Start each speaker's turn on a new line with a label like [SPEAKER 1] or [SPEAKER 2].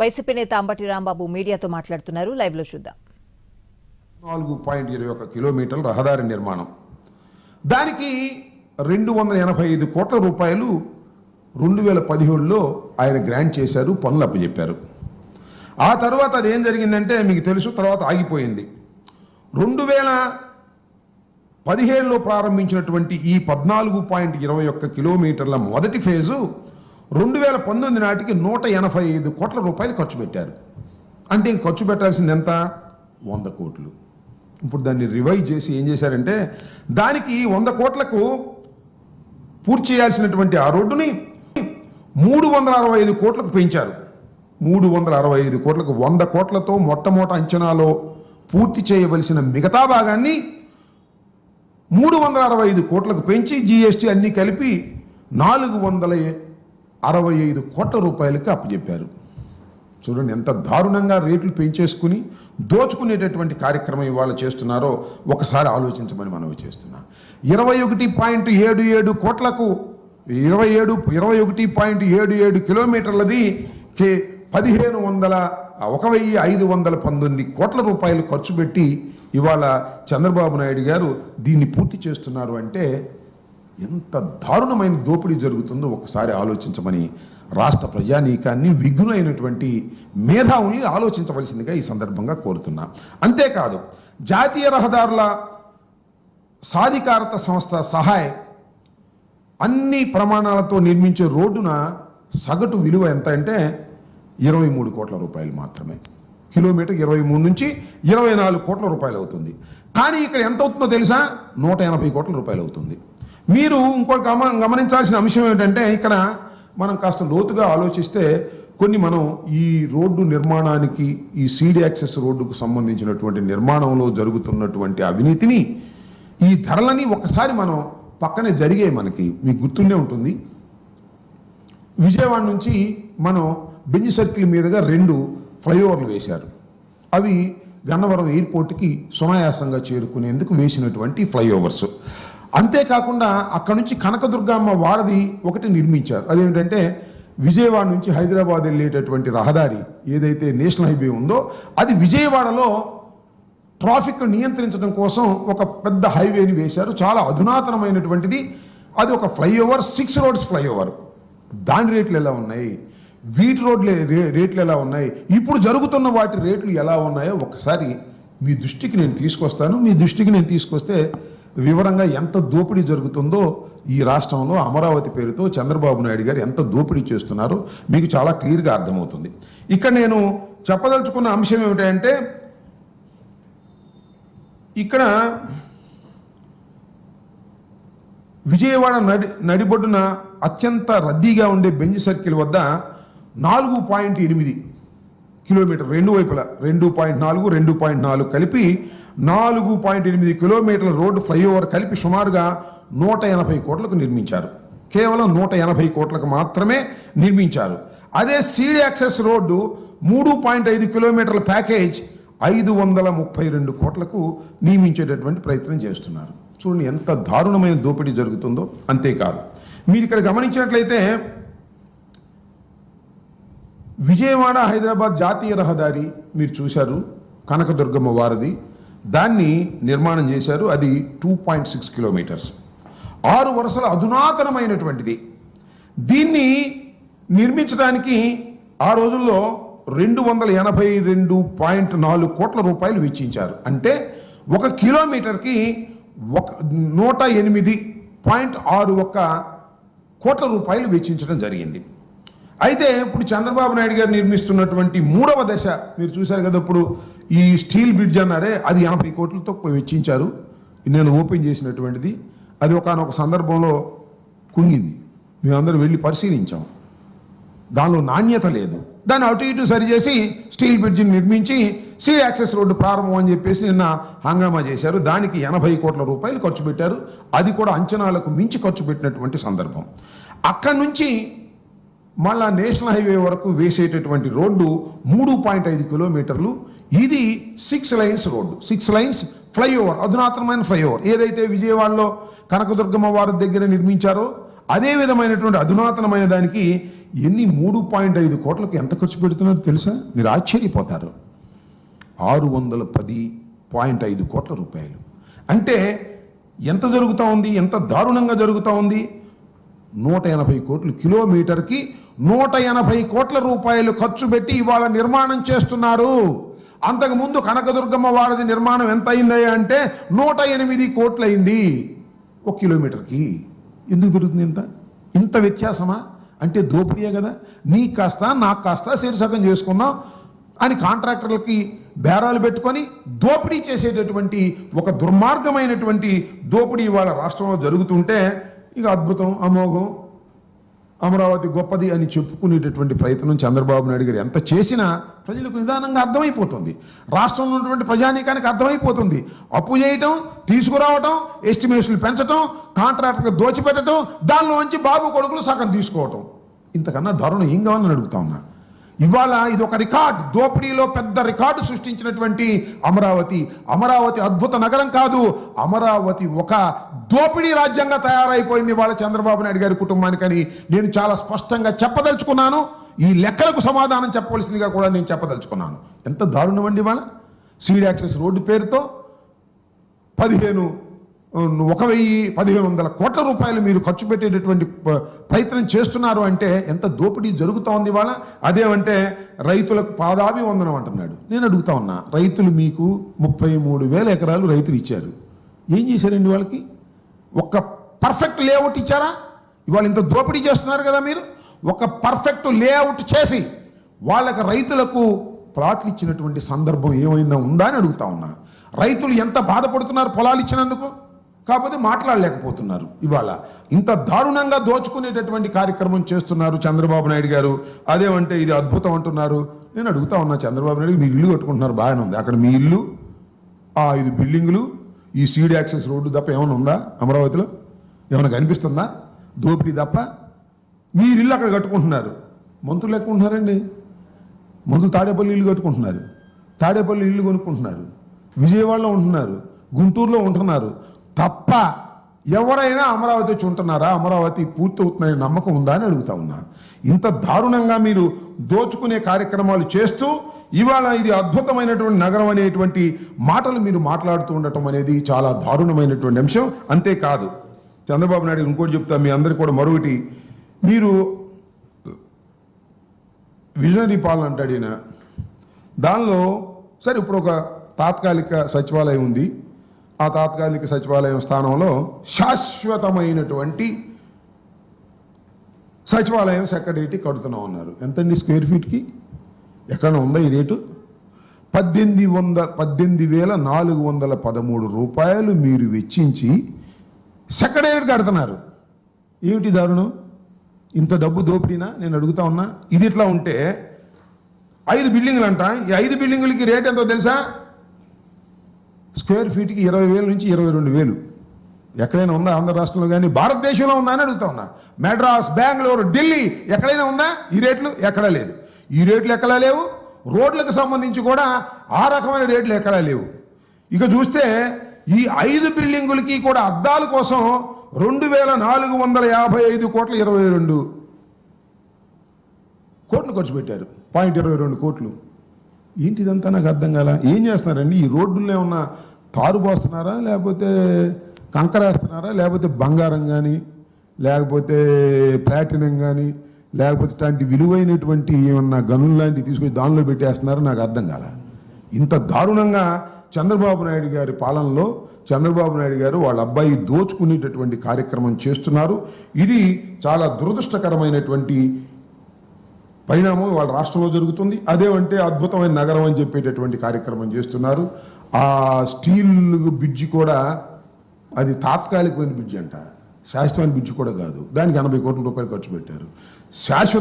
[SPEAKER 1] YCP నేత అంబటి రాంబాబు మీడియాతో మాట్లాడుతున్నారు. లైవ్ లో చూద్దాం.
[SPEAKER 2] 4.21 కిలోమీటర్ల రహదారి నిర్మాణం, దానికి 285 కోట్ల రూపాయలు 2017లో ఆయన గ్రాంట్ చేశారు, పనులు అప్పచెప్పారు. ఆ తర్వాత అదేం జరిగిందంటే మీకు తెలుసు, తర్వాత ఆగిపోయింది. 2017లో ప్రారంభించినటువంటి ఈ 14.21 కిలోమీటర్ల మొదటి ఫేజు 2019 నాటికి 185 కోట్ల రూపాయలు ఖర్చు పెట్టారు. అంటే ఖర్చు పెట్టాల్సింది ఎంత? 100 కోట్లు. ఇప్పుడు దాన్ని రివైజ్ చేసి ఏం చేశారంటే, దానికి 100 కోట్లకు పూర్తి చేయాల్సినటువంటి ఆ రోడ్డుని 365 కోట్లకు పెంచారు. 365 కోట్లకు 100 కోట్లతో మొట్టమొదటి అంచనాలో పూర్తి చేయవలసిన మిగతా భాగాన్ని 365 కోట్లకు పెంచి జీఎస్టీ అన్నీ కలిపి 465 కోట్ల రూపాయలకి అప్పచెప్పారు. చూడండి ఎంత దారుణంగా రేట్లు పెంచేసుకుని దోచుకునేటటువంటి కార్యక్రమం ఇవాళ చేస్తున్నారో ఒకసారి ఆలోచించమని మనవి చేస్తున్నా. 21.77 కోట్లకు 21.77 కిలోమీటర్లది 1519 కోట్ల రూపాయలు ఖర్చు పెట్టి ఇవాళ చంద్రబాబు నాయుడు గారు దీన్ని పూర్తి చేస్తున్నారు. అంటే ఎంత దారుణమైన దోపిడీ జరుగుతుందో ఒకసారి ఆలోచించమని రాష్ట్ర ప్రజానీకాన్ని, విఘ్నులైనటువంటి మేధావుల్ని ఆలోచించవలసిందిగా ఈ సందర్భంగా కోరుతున్నా. అంతేకాదు, జాతీయ రహదారుల సాధికారత సంస్థ సహాయ్ అన్ని ప్రమాణాలతో నిర్మించే రోడ్డున సగటు విలువ ఎంత అంటే 23 కోట్ల రూపాయలు మాత్రమే. కిలోమీటర్ 23 నుంచి 24 కోట్ల రూపాయలు అవుతుంది. కానీ ఇక్కడ ఎంత అవుతుందో తెలుసా? 180 కోట్ల రూపాయలు అవుతుంది. మీరు ఇంకొక గమనించాల్సిన అంశం ఏమిటంటే, ఇక్కడ మనం కాస్త లోతుగా ఆలోచిస్తే మనం ఈ రోడ్డు నిర్మాణానికి, ఈ సీడ్ యాక్సెస్ రోడ్డుకు సంబంధించినటువంటి నిర్మాణంలో జరుగుతున్నటువంటి అవినీతిని, ఈ ధరలని ఒకసారి మనం పక్కనే జరిగాయి. మనకి మీకు గుర్తుండే ఉంటుంది, విజయవాడ నుంచి మనం బెంజ్ సర్కిల్ మీదుగా 2 ఫ్లైఓవర్లు వేశారు. అవి గన్నవరం ఎయిర్పోర్ట్కి సునాయాసంగా చేరుకునేందుకు వేసినటువంటి ఫ్లైఓవర్స్. అంతేకాకుండా అక్కడ నుంచి కనకదుర్గమ్మ వారధి ఒకటి నిర్మించారు. అదేంటంటే విజయవాడ నుంచి హైదరాబాద్ వెళ్ళేటటువంటి రహదారి ఏదైతే నేషనల్ హైవే ఉందో, అది విజయవాడలో ట్రాఫిక్ నియంత్రించడం కోసం ఒక పెద్ద హైవేని వేశారు. చాలా అధునాతనమైనటువంటిది. అది ఒక ఫ్లైఓవర్, 6 రోడ్స్ ఫ్లైఓవర్. దాని రేట్లు ఎలా ఉన్నాయి, వీటి రోడ్ల రేట్లు ఎలా ఉన్నాయి, ఇప్పుడు జరుగుతున్న వాటి రేట్లు ఎలా ఉన్నాయో ఒకసారి మీ దృష్టికి నేను తీసుకొస్తాను. మీ దృష్టికి నేను తీసుకొస్తే వివరంగా ఎంత దోపిడీ జరుగుతుందో ఈ రాష్ట్రంలో అమరావతి పేరుతో చంద్రబాబు నాయుడు గారు ఎంత దోపిడీ చేస్తున్నారో మీకు చాలా క్లియర్గా అర్థమవుతుంది. ఇక్కడ నేను చెప్పదలుచుకున్న అంశం ఏమిటంటే, ఇక్కడ విజయవాడ నడిబొడ్డున అత్యంత రద్దీగా ఉండే బెంజ్ సర్కిల్ వద్ద 4.8 కిలోమీటర్ రెండు వైపులా 2.4, 2.4 కలిపి 4.8 కిలోమీటర్ల రోడ్డు ఫ్లైఓవర్ కలిపి సుమారుగా 180 కోట్లకు నిర్మించారు. కేవలం 180 కోట్లకు మాత్రమే నిర్మించారు. అదే సీడ్ యాక్సెస్ రోడ్డు 3.5 కిలోమీటర్ల ప్యాకేజ్ 532 కోట్లకు నియమించేటటువంటి ప్రయత్నం చేస్తున్నారు. చూడండి ఎంత దారుణమైన దోపిడీ జరుగుతుందో. అంతేకాదు, మీరు ఇక్కడ గమనించినట్లయితే విజయవాడ హైదరాబాద్ జాతీయ రహదారి మీరు చూశారు, కనకదుర్గమ్మ వారధి, దాన్ని నిర్మాణం చేశారు. అది 2.6 కిలోమీటర్స్, 6 వరుసల అధునాతనమైనటువంటిది. దీన్ని నిర్మించడానికి ఆ రోజుల్లో 282.4 కోట్ల రూపాయలు వెచ్చించారు. అంటే 1 కిలోమీటర్కి 108.61 కోట్ల రూపాయలు వెచ్చించడం జరిగింది. అయితే ఇప్పుడు చంద్రబాబు నాయుడు గారు నిర్మిస్తున్నటువంటి 3వ దశ మీరు చూశారు కదా, ఇప్పుడు ఈ స్టీల్ బ్రిడ్జ్ అన్నారే, అది 80 కోట్లతో వెచ్చించారు. నేను ఓపెన్ చేసినటువంటిది అది ఒకానొక సందర్భంలో కుంగింది. మేమందరం వెళ్ళి పరిశీలించాం. దానిలో నాణ్యత లేదు. దాన్ని అటు ఇటు సరిచేసి స్టీల్ బ్రిడ్జిని నిర్మించి సీ యాక్సెస్ రోడ్డు ప్రారంభం అని చెప్పేసి నిన్న హంగామా చేశారు. దానికి 80 కోట్ల రూపాయలు ఖర్చు పెట్టారు. అది కూడా అంచనాలకు మించి ఖర్చు పెట్టినటువంటి సందర్భం. అక్కడి నుంచి మళ్ళా నేషనల్ హైవే వరకు వేసేటటువంటి రోడ్డు 3.5 కిలోమీటర్లు. ఇది 6 లైన్స్ రోడ్డు, 6 లైన్స్ ఫ్లైఓవర్, అధునాతనమైన ఫ్లైఓవర్. ఏదైతే విజయవాడలో కనకదుర్గమ్మ వారి దగ్గర నిర్మించారో అదే విధమైనటువంటి అధునాతనమైన దానికి ఎన్ని 3.5 కోట్లకు ఎంత ఖర్చు పెడుతున్నారో తెలుసా? మీరు ఆశ్చర్యపోతారు. 610.5 కోట్ల రూపాయలు. అంటే ఎంత జరుగుతూ ఉంది, ఎంత దారుణంగా జరుగుతూ ఉంది. 180 కోట్లు, కిలోమీటర్కి 180 కోట్ల రూపాయలు ఖర్చు పెట్టి ఇవాళ నిర్మాణం చేస్తున్నారు. అంతకుముందు కనకదుర్గమ్మ వారిది నిర్మాణం ఎంత అయింది అంటే 108 కోట్లు అయింది 1 కిలోమీటర్కి. ఎందుకు పెరుగుతుంది ఇంత వ్యత్యాసమా? అంటే దోపిడీయే కదా. నీకు కాస్త నాకు కాస్త శీర్షకం చేసుకున్నాం అని కాంట్రాక్టర్లకి బేరాలు పెట్టుకొని దోపిడీ చేసేటటువంటి ఒక దుర్మార్గమైనటువంటి దోపిడీ ఇవాళ రాష్ట్రంలో జరుగుతుంటే ఇక అద్భుతం, అమోఘం, అమరావతి గొప్పది అని చెప్పుకునేటటువంటి ప్రయత్నం చంద్రబాబు నాయుడు గారు ఎంత చేసినా ప్రజలకు నిదానంగా అర్థమైపోతుంది. రాష్ట్రంలో ఉన్నటువంటి ప్రజానీకానికి అర్థమైపోతుంది. అప్పు చేయటం, తీసుకురావటం, ఎస్టిమేషన్లు పెంచటం, కాంట్రాక్టర్కి దోచిపెట్టడం, దానిలోంచి బాబు కొడుకులు సగం తీసుకోవటం. ఇంతకన్నా దారుణం ఏం కావాలని అడుగుతా ఉన్నా. ఇవాళ ఇది ఒక రికార్డ్, దోపిడీలో పెద్ద రికార్డు సృష్టించినటువంటి అమరావతి. అమరావతి అద్భుత నగరం కాదు, అమరావతి ఒక దోపిడీ రాజ్యంగా తయారైపోయింది వాళ్ళ చంద్రబాబు నాయుడు గారి కుటుంబానికని నేను చాలా స్పష్టంగా చెప్పదలుచుకున్నాను. ఈ లెక్కలకు సమాధానం చెప్పవలసిందిగా కూడా నేను చెప్పదలుచుకున్నాను. ఎంత దారుణం అండి వాళ్ళ సీడ్ యాక్సెస్ రోడ్డు పేరుతో 1,100 కోట్ల రూపాయలు మీరు ఖర్చు పెట్టేటటువంటి ప్రయత్నం చేస్తున్నారు అంటే ఎంత దోపిడీ జరుగుతూ ఉంది ఇవాళ. అదేమంటే రైతులకు పాదాభివందనం అంటున్నాడు. నేను అడుగుతా ఉన్నా, రైతులు మీకు 33,000 ఎకరాలు రైతులు ఇచ్చారు. ఏం చేశారండి వాళ్ళకి? ఒక్క పర్ఫెక్ట్ లేఅవుట్ ఇచ్చారా? ఇవాళ ఇంత దోపిడీ చేస్తున్నారు కదా మీరు. ఒక పర్ఫెక్ట్ లేఅవుట్ చేసి వాళ్ళకి రైతులకు ప్లాట్లు ఇచ్చినటువంటి సందర్భం ఏమైందా ఉందా అని అడుగుతా ఉన్నా. రైతులు ఎంత బాధపడుతున్నారు పొలాలు ఇచ్చినందుకు, కాకపోతే మాట్లాడలేకపోతున్నారు. ఇవాళ ఇంత దారుణంగా దోచుకునేటటువంటి కార్యక్రమం చేస్తున్నారు చంద్రబాబు నాయుడు గారు. అదేమంటే ఇది అద్భుతం అంటున్నారు. నేను అడుగుతా ఉన్నా, చంద్రబాబు నాయుడు మీరు ఇల్లు కట్టుకుంటున్నారు, బాగానే ఉంది. అక్కడ మీ ఇల్లు, ఆ 5 బిల్డింగులు, ఈ సీడ్ యాక్సెస్ రోడ్డు తప్ప ఏమైనా ఉందా అమరావతిలో? ఏమైనా కనిపిస్తుందా? దోపిడీ తప్ప. మీరు ఇల్లు అక్కడ కట్టుకుంటున్నారు. మంత్రులు ఎక్కువ ఉంటున్నారండి. మంత్రులు తాడేపల్లి ఇల్లు కట్టుకుంటున్నారు, తాడేపల్లి ఇల్లు కొనుక్కుంటున్నారు, విజయవాడలో ఉంటున్నారు, గుంటూరులో ఉంటున్నారు తప్ప ఎవరైనా అమరావతి వచ్చి ఉంటున్నారా? అమరావతి పూర్తి అవుతుందనే నమ్మకం ఉందా అని అడుగుతా ఉన్నా. ఇంత దారుణంగా మీరు దోచుకునే కార్యక్రమాలు చేస్తూ ఇవాళ ఇది అద్భుతమైనటువంటి నగరం అనేటువంటి మాటలు మీరు మాట్లాడుతూ ఉండటం అనేది చాలా దారుణమైనటువంటి అంశం. అంతేకాదు చంద్రబాబు నాయుడు ఇంకోటి చెప్తా మీ అందరికీ కూడా మరొకటి, మీరు విజనరీ పాలన అంటాడు ఈయన. దానిలో సరే ఇప్పుడు ఒక తాత్కాలిక సచివాలయం ఉంది. ఆ తాత్కాలిక సచివాలయం స్థానంలో శాశ్వతమైనటువంటి సచివాలయం సెక్రటరీ కడుతున్నాం అన్నారు. ఎంతండి స్క్వేర్ ఫీట్కి? ఎక్కడ ఉందా ఈ రేటు? 18,413 రూపాయలు మీరు వెచ్చించి సెక్రటరీ కడుతున్నారు. ఏమిటి దారుణం? ఇంత డబ్బు దోపిడీనా? నేను అడుగుతా ఉన్నా. ఇది ఇట్లా ఉంటే 5 బిల్డింగులు అంట. ఈ 5 బిల్డింగులకి రేట్ ఎంతో తెలుసా? స్క్వేర్ ఫీట్కి 20,000 నుంచి 22,000. ఎక్కడైనా ఉందా ఆంధ్ర రాష్ట్రంలో కానీ భారతదేశంలో ఉందా అని అడుగుతా ఉన్నా. మెడ్రాస్, బెంగళూరు, ఢిల్లీ ఎక్కడైనా ఉందా ఈ రేట్లు? ఎక్కడా లేదు. ఈ రేట్లు ఎక్కడా లేవు. రోడ్లకు సంబంధించి కూడా ఆ రకమైన రేట్లు ఎక్కడా లేవు. ఇక చూస్తే ఈ 5 బిల్డింగులకి కూడా అద్దాల కోసం 2,455 కోట్ల 22 కోట్లు ఖర్చు పెట్టారు. 0.22 కోట్లు. ఏంటిదంతా నాకు అర్థం కాల. ఏం చేస్తున్నారండి? ఈ రోడ్డుల్లో ఏమన్నా తారు పోస్తున్నారా, లేకపోతే కంకర వేస్తున్నారా, లేకపోతే బంగారం కానీ, లేకపోతే ప్లాటినం కానీ, లేకపోతే ఇట్లాంటి విలువైనటువంటి ఏమన్నా గనులు లాంటివి తీసుకొని దానిలో పెట్టేస్తున్నారా? నాకు అర్థం కాల. ఇంత దారుణంగా చంద్రబాబు నాయుడు గారి పాలనలో చంద్రబాబు నాయుడు గారు వాళ్ళ అబ్బాయి దోచుకునేటటువంటి కార్యక్రమం చేస్తున్నారు. ఇది చాలా దురదృష్టకరమైనటువంటి పరిణామం వాళ్ళ రాష్ట్రంలో జరుగుతుంది. అదేమంటే అద్భుతమైన నగరం అని చెప్పేటటువంటి కార్యక్రమం చేస్తున్నారు. ఆ స్టీల్ బ్రిడ్జి కూడా అది తాత్కాలికమైన బ్రిడ్జి అంట, శాశ్వతమైన బ్రిడ్జి కూడా కాదు. దానికి 80 కోట్ల రూపాయలు ఖర్చు పెట్టారు. శాశ్వత